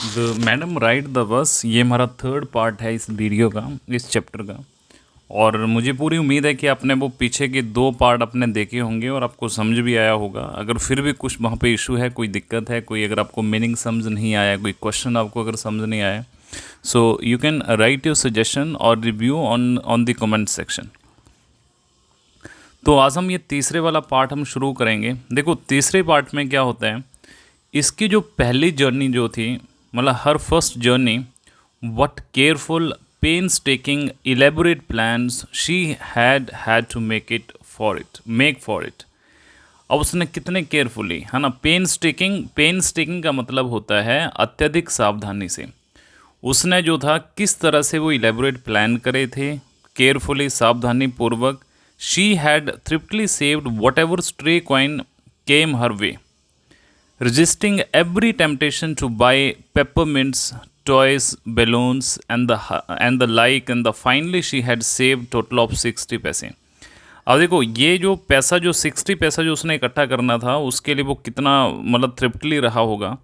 The madam ride the bus, ये हमारा third part है इस वीडियो का, इस चैप्टर का। और मुझे पूरी उम्मीद है कि आपने वो पीछे के दो पार्ट अपने देखे होंगे और आपको समझ भी आया होगा। अगर फिर भी कुछ वहाँ पे इशू है, कोई दिक्कत है, कोई अगर आपको मीनिंग समझ नहीं आया, कोई क्वेश्चन आपको अगर समझ नहीं आया, so you can write your suggestion और review on on the comment section. तो आज हम ये तीसरे वाला पार्ट हम शुरू करेंगे। देखो तीसरे पार्ट में क्या होता है, इसकी जो पहली जर्नी जो थी, मतलब हर first journey, what careful pains taking elaborate plans she had to make for it. अब उसने कितने केयरफुली, है ना, पेन्स टेकिंग का मतलब होता है अत्यधिक सावधानी से। उसने जो था किस तरह से वो इलेबोरेट प्लान करे थे, केयरफुली सावधानी पूर्वक। She had thriftily saved whatever stray coin came her way, resisting every temptation to buy peppermints, toys, balloons, and the like, and the finally she had saved total of 60 पैसे। अब देखो ये जो पैसा, जो 60 पैसा जो उसने इकट्ठा करना था, उसके लिए वो कितना मतलब थ्रिफ्टली रहा होगा।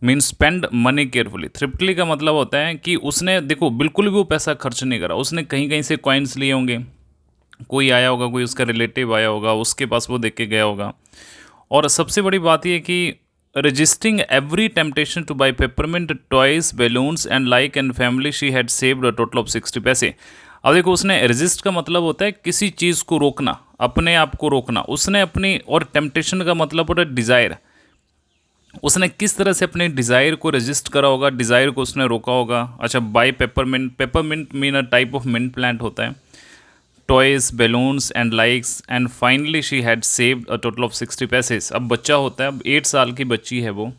Mean spend money carefully. Thriftily का मतलब होता है कि उसने देखो बिल्कुल भी वो पैसा खर्च नहीं करा। उसने कहीं कहीं से कॉइन्स लिए होंगे, कोई आया होगा, कोई उसका रिलेटिव आया होगा, उसके पास वो देख के गया होगा। और सबसे बड़ी बात यह कि resisting every temptation two by peppermint, toys, balloons and like and family, she had saved a total of 60 पैसे। अब देखो उसने रजिस्ट का मतलब होता है किसी चीज़ को रोकना, अपने आप को रोकना। उसने अपनी, और टेम्पटेशन का मतलब होता है डिज़ायर। उसने किस तरह से अपने डिज़ायर को रजिस्ट करा होगा, डिज़ायर को उसने रोका होगा। अच्छा, buy peppermint, peppermint mean a type of mint plant होता है। Toys, balloons and likes, and finally she had saved a total of 60 पैसेस। अब बच्चा होता है, अब 8 साल की बच्ची है वो,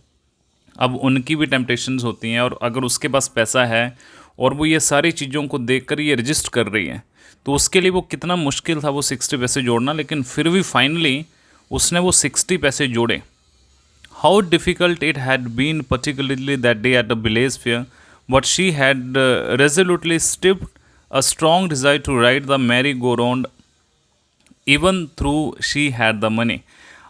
अब उनकी भी टेम्पटेशंस होती हैं। और अगर उसके पास पैसा है और वो ये सारी चीज़ों को देखकर ये रजिस्ट कर रही है, तो उसके लिए वो कितना मुश्किल था वो 60 पैसे जोड़ना। लेकिन फिर भी फाइनली उसने वो 60 पैसे जोड़े। How difficult it had been particularly that day at the village fair, but she had resolutely stepped a strong desire to ride the merry-go-round even through she had the money।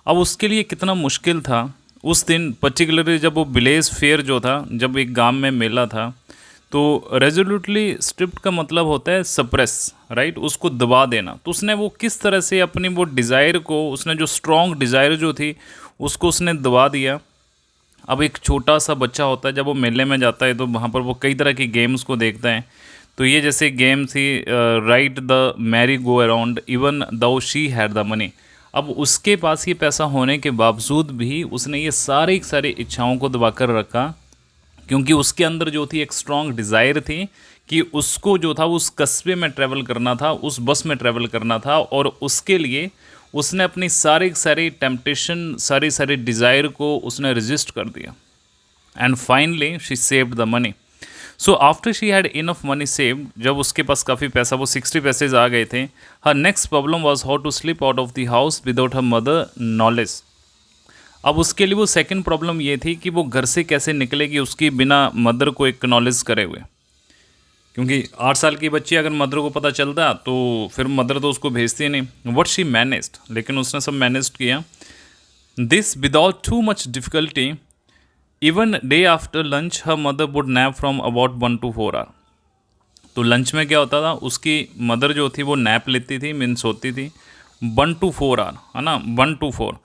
अब उसके लिए कितना मुश्किल था उस दिन, पर्टिकुलरली जब वो विलेज फेयर जो था, जब एक गांव में मेला था, तो रेजोल्यूटली स्ट्रिप्ट का मतलब होता है सप्रेस, राइट, उसको दबा देना। तो उसने वो किस तरह से अपनी वो डिज़ायर को, उसने जो स्ट्रॉन्ग डिज़ायर जो थी उसको उसने दबा दिया। अब एक छोटा सा बच्चा होता है, जब वो मेले में जाता है तो वहाँ पर वो कई तरह की गेम्स को देखता है। तो ये जैसे गेम थी ride the merry go around even though she had the money. अब उसके पास ये पैसा होने के बावजूद भी उसने ये सारी सारी इच्छाओं को दबा कर रखा, क्योंकि उसके अंदर जो थी एक स्ट्रॉन्ग डिज़ायर थी कि उसको जो था उस कस्बे में ट्रैवल करना था, उस बस में ट्रैवल करना था। और उसके लिए उसने अपनी सारी सारी टेम्पटेशन, सारी सारी डिज़ायर को उसने रजिस्ट कर दिया। And finally she saved the money. So after she had enough money saved, जब उसके पास काफ़ी पैसा, वो 60 पैसेज आ गए थे, हर next problem was how to slip out of the house without her mother knowledge. अब उसके लिए वो सेकंड प्रॉब्लम ये थी कि वो घर से कैसे निकलेगी उसकी बिना मदर को एक्नॉलेज करे हुए। क्योंकि 8 साल की बच्ची, अगर मदर को पता चलता तो फिर मदर तो उसको भेजती नहीं। वट शी मैनेज्ड, लेकिन उसने सब मैनेज किया। This without too much difficulty. Even the after lunch her mother would nap from about 1 to 4 hour. तो लंच में क्या होता था, उसकी मदर जो थी वो नैप लेती थी, मीन्स सोती थी 1 to 4 आवर, है ना, 1 to 4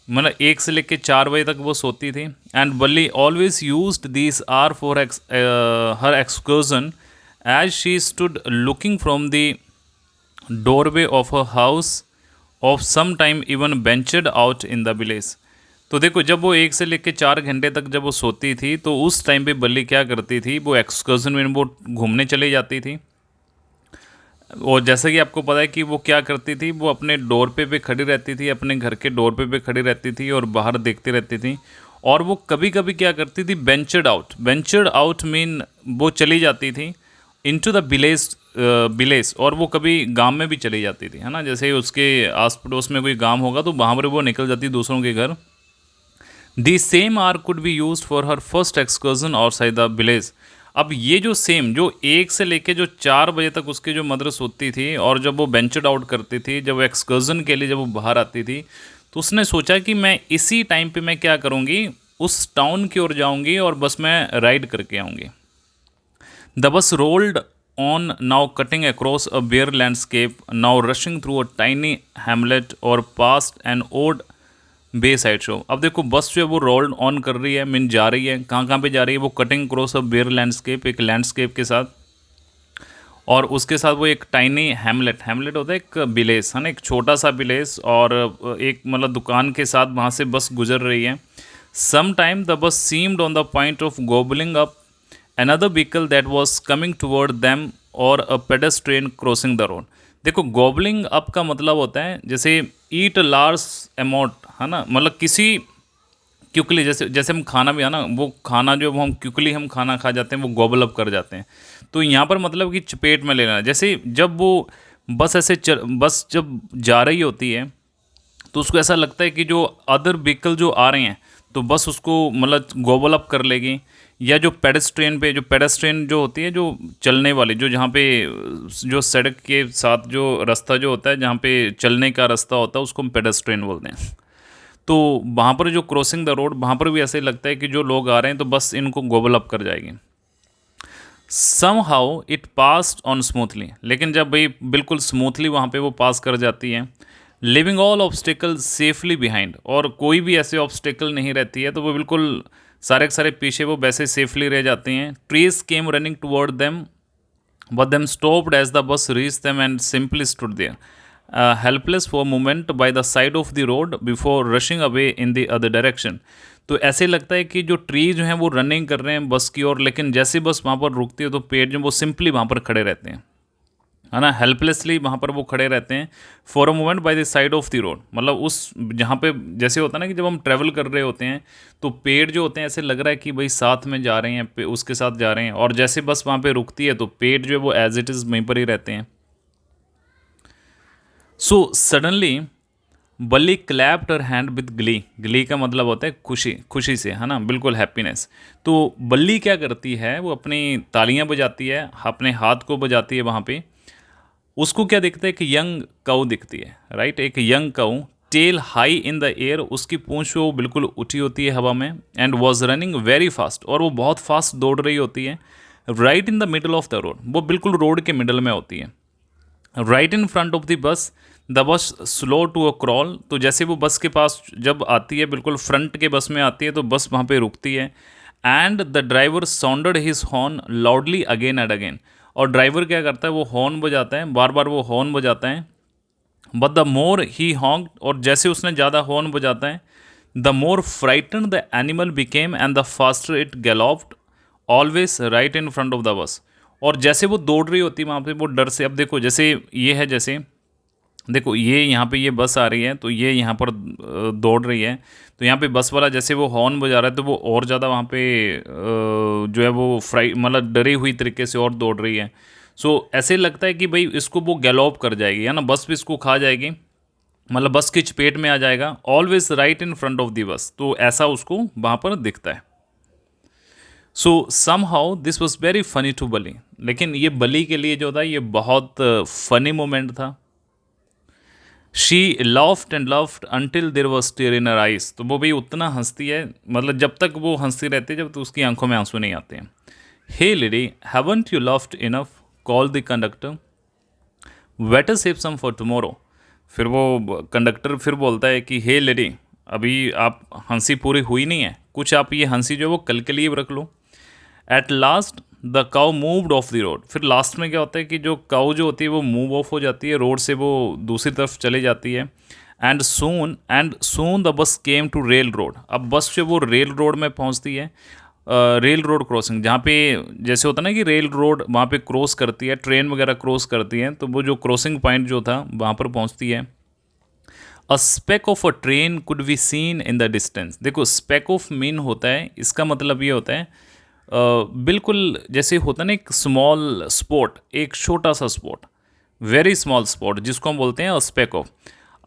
मतलब 1 से लेकर 4 बजे तक वो सोती थी। And Valli always used this hour for her excursion as she stood looking from the doorway of her house of some time even ventured out in the village. तो देखो जब वो 1 से लेकर 4 घंटे तक जब वो सोती थी, तो उस टाइम पे बल्ली क्या करती थी, वो एक्सकर्जन में वो घूमने चली जाती थी। और जैसा कि आपको पता है कि वो क्या करती थी, वो अपने डोर पे खड़ी रहती थी, अपने घर के डोर पे खड़ी रहती थी और बाहर देखती रहती थी। और वो कभी कभी क्या करती थी, वेंचर्ड आउट मीन वो चली जाती थी इनटू द विलेज। और वो कभी गांव में भी चली जाती थी, है ना, जैसे उसके आस पड़ोस में कोई गांव होगा तो वहाँ पर वो निकल जाती दूसरों के घर। The same hour could be used for her first excursion outside the village. अब ये जो सेम, जो 1 से लेके जो 4 बजे तक उसकी जो मदर सोती थी, और जब वो वेंचर्ड आउट करती थी, जब वो एक्सकर्जन के लिए जब वो बाहर आती थी, तो उसने सोचा कि मैं इसी टाइम पे मैं क्या करूँगी, उस टाउन की ओर जाऊंगी और बस मैं राइड करके आऊंगी। The bus rolled on, now cutting across a bare landscape, now rushing through a tiny hamlet or past an old bay side show. अब देखो बस जो है वो रोल्ड ऑन कर रही है, मीन जा रही है, कहाँ कहाँ पे जा रही है, वो cutting across a bare landscape, एक लैंडस्केप के साथ, और उसके साथ वो एक टाइनी हैमलेट, हैमलेट होता है एक विलेज है ना, एक छोटा सा विलेज, और एक मतलब दुकान के साथ वहाँ से बस गुजर रही है। Some time the bus seemed on the point of gobbling up another vehicle that was coming toward them or a pedestrian crossing the road। देखो गोबलिंग अप का मतलब होता है जैसे ईट लार्ज अमाउंट है ना, मतलब किसी क्विकली, जैसे जैसे हम खाना भी है ना, वो खाना जो हम क्विकली हम खाना खा जाते हैं वो गोबल अप कर जाते हैं। तो यहाँ पर मतलब कि चपेट में लेना, जैसे जब वो बस ऐसे बस जब जा रही होती है तो उसको ऐसा लगता है कि जो अदर व्हीकल जो आ रहे हैं तो बस उसको मतलब गोबल अप कर लेगी, या जो पेडेस्ट्रियन पे, जो पेडेस्ट्रियन जो होती है, जो चलने वाली, जो जहाँ पे जो सड़क के साथ जो रास्ता जो होता है, जहाँ पे चलने का रास्ता होता है, उसको हम पेडेस्ट्रियन बोलते हैं। तो वहाँ पर जो क्रॉसिंग द रोड, वहाँ पर भी ऐसे लगता है कि जो लोग आ रहे हैं तो बस इनको गोबल अप कर जाएगी। Somehow it pass on smoothly, लेकिन जब भाई बिल्कुल स्मूथली वहाँ पे वो पास कर जाती है, living all obstacle safely behind, और कोई भी ऐसे ऑब्स्टिकल नहीं रहती है, तो वो बिल्कुल सारे के सारे पीछे वो वैसे सेफली रह जाते हैं। Trees came running toward them but them stopped as the bus reach them and simply stood there helpless for moment by the side of the road before rushing away in the other direction. तो ऐसे लगता है कि जो tree जो हैं वो running कर रहे हैं बस की ओर, लेकिन जैसे बस वहाँ पर रुकती है तो पेड़ जो वो सिंपली वहाँ पर खड़े रहते हैं, है ना, हेल्पलेसली वहाँ पर वो खड़े रहते हैं। For a moment by the side of the road, मतलब उस जहाँ पे जैसे होता है ना कि जब हम ट्रैवल कर रहे होते हैं तो पेड़ जो होते हैं ऐसे लग रहा है कि भाई साथ में जा रहे हैं, उसके साथ जा रहे हैं, और जैसे बस वहाँ पे रुकती है तो पेड़ जो है वो एज इट इज़ वहीं पर ही रहते हैं। सो सडनली बल्ली clapped her hand with Glee, Glee का मतलब होता है खुशी, खुशी से, है ना, बिल्कुल हैप्पीनेस। तो बल्ली क्या करती है, वो अपनी तालियां बजाती है, अपने हाथ को बजाती है वहाँ पे। उसको क्या दिखता है कि यंग काऊ दिखती है, राइट, एक young cow, tail high in the air, उसकी पूंछ वो बिल्कुल उठी होती है हवा में, and was running very fast, और वो बहुत फास्ट दौड़ रही होती है। Right in the middle of the road, वो बिल्कुल रोड के मिडल में होती है। Right in front of the bus the bus slow to a crawl, तो जैसे वो बस के पास जब आती है, बिल्कुल फ्रंट के बस में आती है, तो बस वहाँ पे रुकती है। And the driver sounded his horn loudly again and again, और ड्राइवर क्या करता है, वो हॉर्न बजाता है, बार बार वो हॉर्न बजाता है। बट द मोर ही हॉन्क, और जैसे उसने ज़्यादा हॉर्न बजाता है, the more frighten the animal became and the faster it galloped always right in front of the bus. और जैसे वो दौड़ रही होती है वहाँ पे वो डर से, अब देखो जैसे ये है, जैसे देखो ये यहाँ पे ये बस आ रही है, तो ये यहाँ पर दौड़ रही है, तो यहाँ पे बस वाला जैसे वो हॉर्न बजा रहा है तो वो और ज़्यादा वहाँ पे जो है वो फ्राई मतलब डरी हुई तरीके से और दौड़ रही है। सो ऐसे लगता है कि भाई इसको वो गैलोप कर जाएगी, है ना, बस भी इसको खा जाएगी, मतलब बस की चपेट में आ जाएगा। Always right in front of the bus, तो ऐसा उसको वहाँ पर दिखता है। So somehow this was very funny to Valli, लेकिन ये बली के लिए जो था ये बहुत फनी मोमेंट था। She laughed and laughed until there was tear in her eyes, तो वो भी उतना हंसती है, मतलब जब तक वो हंसती रहती है जब तक उसकी आंखों में आंसू नहीं आते हैं। Hey lady haven't you laughed enough, called the conductor, better save some for tomorrow. फिर वो कंडक्टर फिर बोलता है कि हे लेडी, अभी आप हंसी पूरी हुई नहीं है, कुछ आप ये हंसी जो है वो कल के लिए रख लो। At last the cow moved off the road, फिर लास्ट में क्या होता है कि जो काउ जो होती है वो मूव ऑफ हो जाती है रोड से, वो दूसरी तरफ चली जाती है। And soon the bus came to rail road, अब बस जो वो रेल रोड में पहुंचती है, रेल रोड क्रॉसिंग, जहाँ पे जैसे होता है ना कि रेल रोड वहाँ पे क्रॉस करती है, ट्रेन वगैरह क्रॉस करती है, तो वो जो क्रॉसिंग पॉइंट जो था वहाँ पर पहुँचती है। अ speck of a train could be seen in the distance, देखो स्पेक ऑफ मीन होता है, इसका मतलब ये होता है बिल्कुल जैसे होता है ना एक स्मॉल स्पॉट, एक छोटा सा स्पॉट, वेरी स्मॉल स्पॉट, जिसको हम बोलते हैं अ स्पेक ऑफ।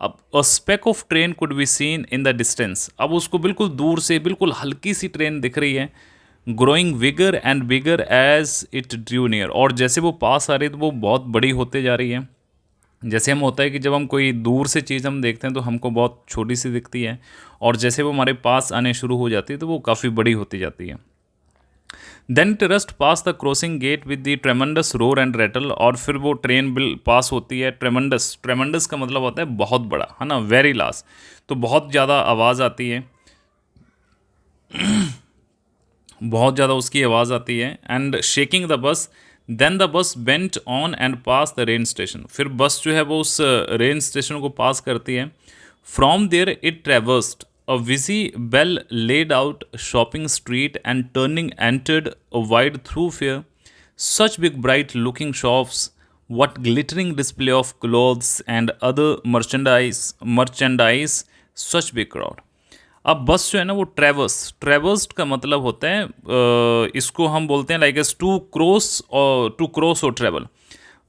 अब a speck of train could be seen in the distance, अब उसको बिल्कुल दूर से बिल्कुल हल्की सी ट्रेन दिख रही है। Growing bigger and bigger as it drew near, और जैसे वो पास आ रही है तो वो बहुत बड़ी होते जा रही है। जैसे हम होता है कि जब हम कोई दूर से चीज़ हम देखते हैं तो हमको बहुत छोटी सी दिखती है, और जैसे वो हमारे पास आने शुरू हो जाती है तो वो काफ़ी बड़ी होती जाती है। Then it rushed past the crossing gate with the tremendous roar and rattle, और फिर वो ट्रेन बिल पास होती है। ट्रेमेंडस, ट्रेमेंडस का मतलब होता है बहुत बड़ा, है ना, वेरी लार्ज, तो बहुत ज़्यादा आवाज़ आती है, बहुत ज़्यादा उसकी आवाज़ आती है। And shaking the bus, then the bus went on and passed the rain station, फिर बस जो है वो उस रेन स्टेशन को पास करती है। From there it traversed a busy well laid out shopping street and turning entered a wide thoroughfare, such big bright looking shops, what glittering display of clothes and other merchandise, such big crowd। अब बस जो है ना वो traversed का मतलब होता है, इसको हम बोलते हैं लाइक एस टू क्रॉस और ट्रेवल।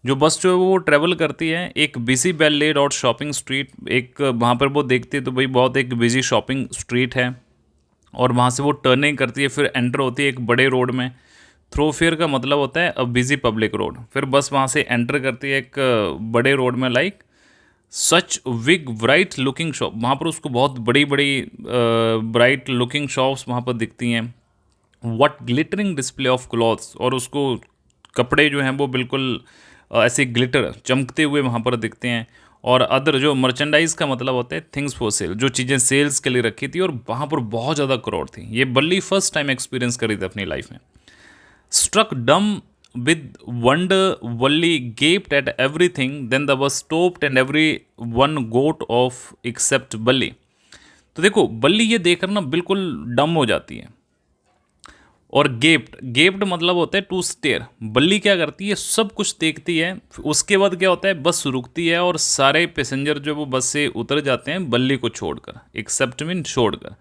जो बस जो है वो ट्रेवल करती है एक busy well laid out shopping street, एक वहाँ पर वो देखती है तो भाई बहुत एक बिजी शॉपिंग स्ट्रीट है, और वहाँ से वो टर्निंग करती है, फिर एंटर होती है एक बड़े रोड में। थ्रोफेयर का मतलब होता है अ बिजी पब्लिक रोड, फिर बस वहाँ से एंटर करती है एक बड़े रोड में, like such big bright looking shop, वहाँ पर उसको बहुत बड़ी बड़ी ब्राइट लुकिंग शॉप्स वहाँ पर दिखती हैं। What glittering display of clothes, और उसको कपड़े जो हैं वो बिल्कुल ऐसे ग्लिटर चमकते हुए वहाँ पर दिखते हैं। और अदर जो मर्चेंडाइज का मतलब होता है थिंग्स फॉर सेल, जो चीज़ें सेल्स के लिए रखी थी, और वहाँ पर बहुत ज़्यादा क्राउड थी। ये बल्ली फर्स्ट टाइम एक्सपीरियंस करी थी अपनी लाइफ में। Struck dumb with wonder, Wally gaped at everything. Then the bus stopped and everyone got off except बल्ली। तो देखो बल्ली ये देखकर ना बिल्कुल डम हो जाती है। और गेप्ड मतलब होता है टू स्टेयर। बल्ली क्या करती है, सब कुछ देखती है, उसके बाद क्या होता है बस रुकती है और सारे पैसेंजर जो वो बस से उतर जाते हैं बल्ली को छोड़कर, एक्सेप्ट मीन छोड़कर।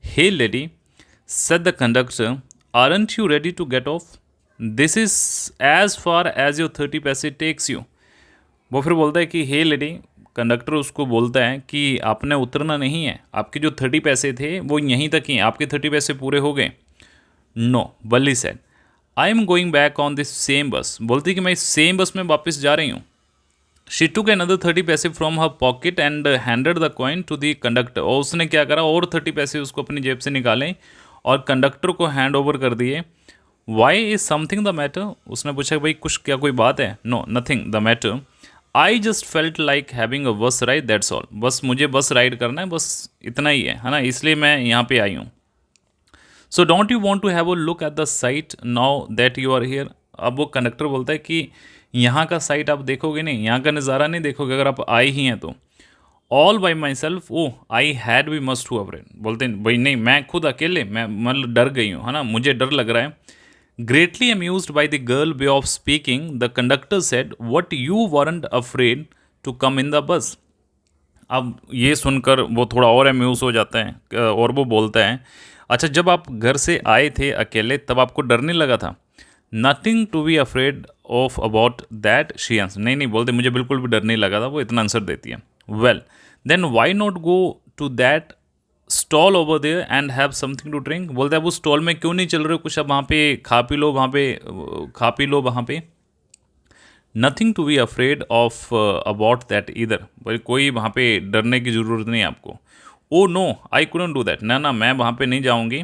हे lady, said the conductor, aren't you ready to get off? This is as far as your 30 पैसे takes you। वो फिर बोलता है कि हे लेडी, कंडक्टर उसको बोलता है कि आपने उतरना नहीं है, आपके जो 30 पैसे थे वो यहीं तक ही हैं, आपके 30 पैसे पूरे हो गए। नो, बल्ली said, I am going back on this same बस, बोलती कि मैं इस सेम बस में वापस जा रही हूँ। She took another 30 paise from her pocket and handed the coin to the conductor, और उसने क्या करा, और 30 पैसे उसको अपनी जेब से निकाले और कंडक्टर को हैंड ओवर कर दिए। Why is something the matter, उसने पूछा कि भाई कुछ क्या कोई बात है। No, nothing the matter, I just felt like having a bus ride, that's all, बस मुझे बस राइड करना है, बस इतना ही है ना, इसलिए मैं यहाँ पे आई हूँ। So don't you want to have a look at the sight now that you are here. अब वो कंडक्टर बोलता है कि यहाँ का साइट आप देखोगे नहीं, यहाँ का नज़ारा नहीं देखोगे अगर आप आए ही हैं तो। All by myself, oh I had be much too afraid, बोलते हैं भाई नहीं, मैं खुद अकेले, मैं मतलब डर गई हूँ, है ना, मुझे डर लग रहा है। Greatly amused by the girl way of speaking, the conductor said, what you weren't afraid to come in the bus. अब ये सुनकर वो थोड़ा और अम्यूज हो जाता है, और वो बोलता है, अच्छा जब आप घर से आए थे अकेले तब आपको डर नहीं लगा था? Nothing to be afraid of about that, she answer, नहीं नहीं, बोलते मुझे बिल्कुल भी डर नहीं लगा था, वो इतना आंसर देती है। Well then why not go to that stall over there and have something to drink, बोलते हैं आप उस स्टॉल में क्यों नहीं चल रहे हो, कुछ अब वहाँ पे खा पी लो, खा पी लो वहाँ पे। Nothing to be afraid of about that इधर, भाई कोई वहाँ पे डरने की ज़रूरत नहीं है आपको। Oh no, I couldn't do that, ना ना मैं वहाँ पे नहीं जाऊँगी।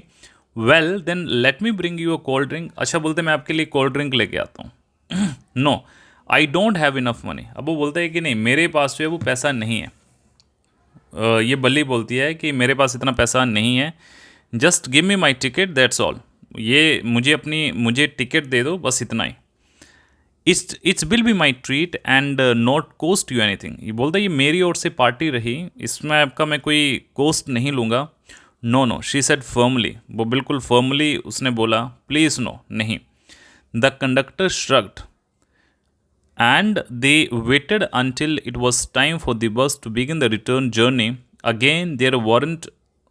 Well then let me bring you a cold drink, अच्छा बोलते मैं आपके लिए कोल्ड ड्रिंक लेके आता हूँ। No, I don't have enough money, अब वो बोलता है कि नहीं मेरे पास जो है वो पैसा नहीं है। ये बल्ली बोलती है कि मेरे पास इतना पैसा नहीं है, just give me my ticket that's all, ये मुझे टिकट दे दो, बस इतना ही। It's will be my treat and not cost you anything, ये बोलता है ये मेरी ओर से पार्टी रही, इसमें आपका मैं कोई कोस्ट नहीं लूँगा। No no, she said firmly, वो बिल्कुल फर्मली उसने बोला, प्लीज़ नो, नहीं। The conductor shrugged and they waited until it was time for the bus to begin the return journey. Again there weren't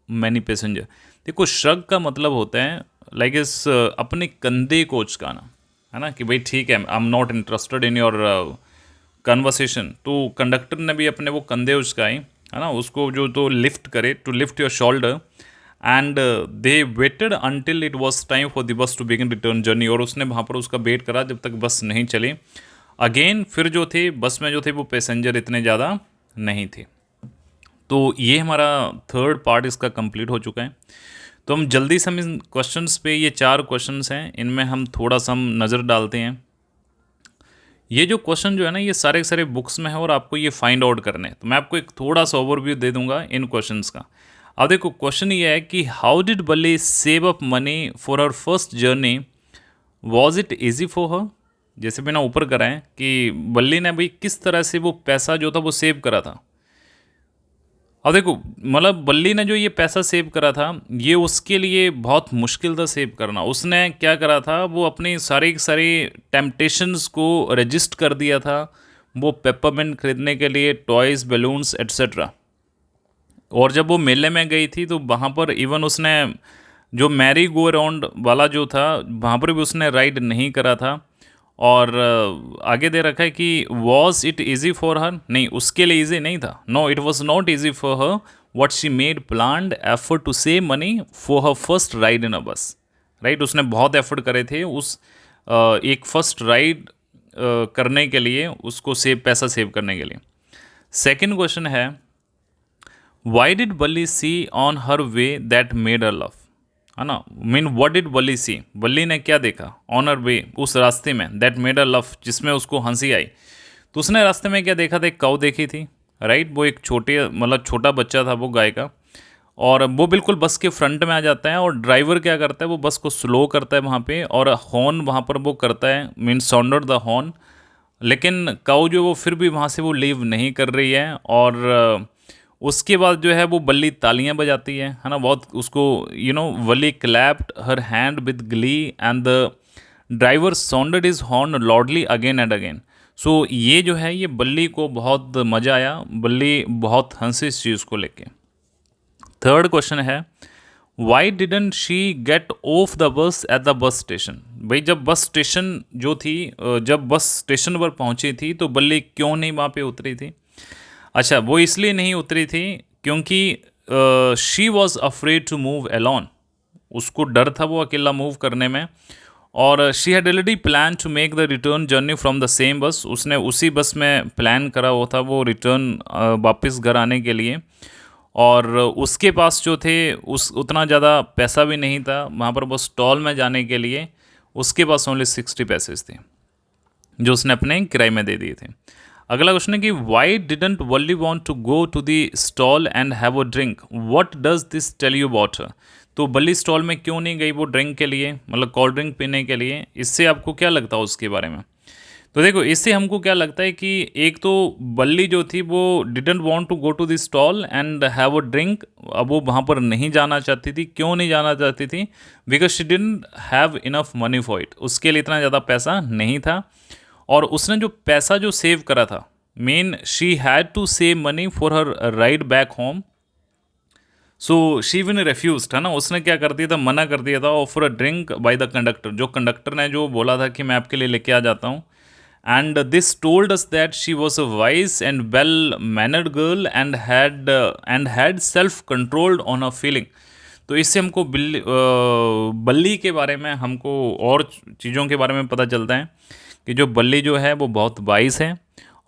many passengers। देखो shrug का मतलब होता है लाइक इस अपने कंधे को उचकाना, है ना, कि भाई ठीक है I am not interested in your conversation. तो कंडक्टर ने भी अपने वो कंधे उचकाए, है ना, उसको जो तो लिफ्ट करे, to lift your shoulder, and they waited until it was time for the bus to begin return journey, और उसने वहाँ पर उसका वेट करा जब तक बस नहीं चली। अगेन फिर जो थे बस में जो थे वो पैसेंजर इतने ज़्यादा नहीं थे। तो ये हमारा थर्ड पार्ट इसका कंप्लीट हो चुका है। तो हम जल्दी से हम इन क्वेश्चंस पे, ये 4 क्वेश्चंस हैं, इनमें हम थोड़ा सा हम नज़र डालते हैं। ये जो क्वेश्चन जो है ना, ये सारे के सारे बुक्स में है और आपको ये फाइंड आउट करने हैं। तो मैं आपको एक थोड़ा सा ओवरव्यू दे दूंगा इन क्वेश्चंस का। अब देखो क्वेश्चन ये है कि हाउ डिड बल्ली save up money for her first journey, was it easy for हर। जैसे मैंने ऊपर करा है कि बल्ली ने भाई किस तरह से वो पैसा जो था वो सेव करा था। अब देखो मतलब बल्ली ने जो ये पैसा सेव करा था, ये उसके लिए बहुत मुश्किल था सेव करना। उसने क्या करा था, वो अपनी सारी की सारी टेम्पटेशंस को रजिस्ट कर दिया था, वो पेपरमिंट खरीदने के लिए, टॉयज़, बैलून्स एट्सेट्रा। और जब वो मेले में गई थी तो वहाँ पर इवन उसने जो मैरी गो अराउंड वाला जो था, वहाँ पर भी उसने राइड नहीं करा था। और आगे दे रखा है कि was it easy for her, नहीं उसके लिए ईजी नहीं था। No, it was not easy for her what she made planned effort to save money for her first ride in a bus. Right, उसने बहुत एफर्ट करे थे उस एक फर्स्ट राइड करने के लिए, उसको पैसा सेव करने के लिए। सेकेंड क्वेश्चन है, why did Valli see on her way that made a love, है ना। मीन व्हाट डिड बल्ली सी, बल्ली ने क्या देखा ऑन हर वे, उस रास्ते में, दैट मेड अ लव, जिसमें उसको हंसी आई। तो उसने रास्ते में क्या देखा था, एक काऊ देखी थी। राइट, वो एक छोटा बच्चा था वो गाय का, और वो बिल्कुल बस के फ्रंट में आ जाता है। और ड्राइवर क्या करता है, वो बस को स्लो करता है वहाँ पे, और हॉर्न वहाँ पर वो करता है, मीन साउंडेड द हॉर्न। लेकिन काऊ जो वो फिर भी वहाँ से वो लीव नहीं कर रही है। और उसके बाद जो है वो बल्ली तालियां बजाती है ना, बहुत उसको Valli clapped her hand with glee and the driver sounded his horn lordly again and again. So ये जो है, ये बल्ली को बहुत मज़ा आया, बल्ली बहुत हंसी इस चीज़ को लेके। थर्ड क्वेश्चन है, Y didn't she get of the बस एट द बस स्टेशन। भाई जब बस स्टेशन जो थी, जब बस स्टेशन पर पहुंची थी तो बल्ली क्यों नहीं वहाँ पे उतरी थी। अच्छा, वो इसलिए नहीं उतरी थी क्योंकि she was afraid to move alone, उसको डर था वो अकेला मूव करने में। और she had already plan to make the return journey from the same bus, उसने उसी बस में प्लान करा हुआ था वो रिटर्न वापस घर आने के लिए। और उसके पास जो थे उस उतना ज़्यादा पैसा भी नहीं था वहाँ पर वो स्टॉल में जाने के लिए, उसके पास ओनली 60 पैसेज थे जो उसने अपने किराए में दे दिए थे। अगला क्वेश्चन है कि why didn't Valli want to go to the stall and have a drink, what does this tell you about her. तो बल्ली स्टॉल में क्यों नहीं गई वो ड्रिंक के लिए, मतलब कोल्ड ड्रिंक पीने के लिए। इससे आपको क्या लगता है उसके बारे में। तो देखो इससे हमको क्या लगता है कि एक तो बल्ली जो थी वो didn't want to go to the stall and have a drink, अब वो वहाँ पर नहीं जाना चाहती थी। क्यों नहीं जाना चाहती थी, because she didn't have enough money for it, उसके लिए इतना ज़्यादा पैसा नहीं था। और उसने जो पैसा जो सेव करा था, mean she had to save money for her ride back home. So she when refuse, है ना, उसने क्या कर दिया था, मना कर दिया था offer a drink by the conductor, जो कंडक्टर ने जो बोला था कि मैं आपके लिए लेके आ जाता हूँ। And this told us that she was a wise and well mannered girl and had self controlled on a feeling. तो इससे हमको बल्ली के बारे में, हमको और चीज़ों के बारे में पता चलता है कि जो बल्ली जो है वो बहुत वाइज है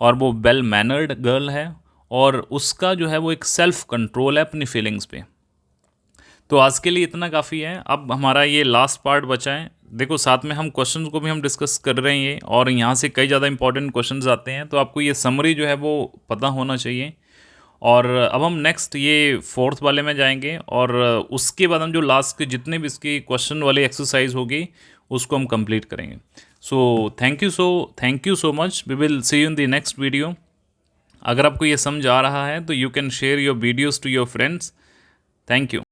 और वो वेल मैनर्ड गर्ल है, और उसका जो है वो एक सेल्फ कंट्रोल है अपनी फीलिंग्स पे। तो आज के लिए इतना काफ़ी है। अब हमारा ये लास्ट पार्ट बचा है। देखो साथ में हम क्वेश्चंस को भी हम डिस्कस कर रहे हैं और यहाँ से कई ज़्यादा इंपॉर्टेंट क्वेश्चंस आते हैं, तो आपको ये समरी जो है वो पता होना चाहिए। और अब हम नेक्स्ट ये फोर्थ वाले में जाएंगे और उसके बाद हम जो लास्ट के जितने भी इसकी क्वेश्चन वाली एक्सरसाइज होगी उसको हम कंप्लीट करेंगे। So thank you so much, we will see you in the next video. अगर आपको ये समझ आ रहा है तो you can share your videos to your friends. Thank you.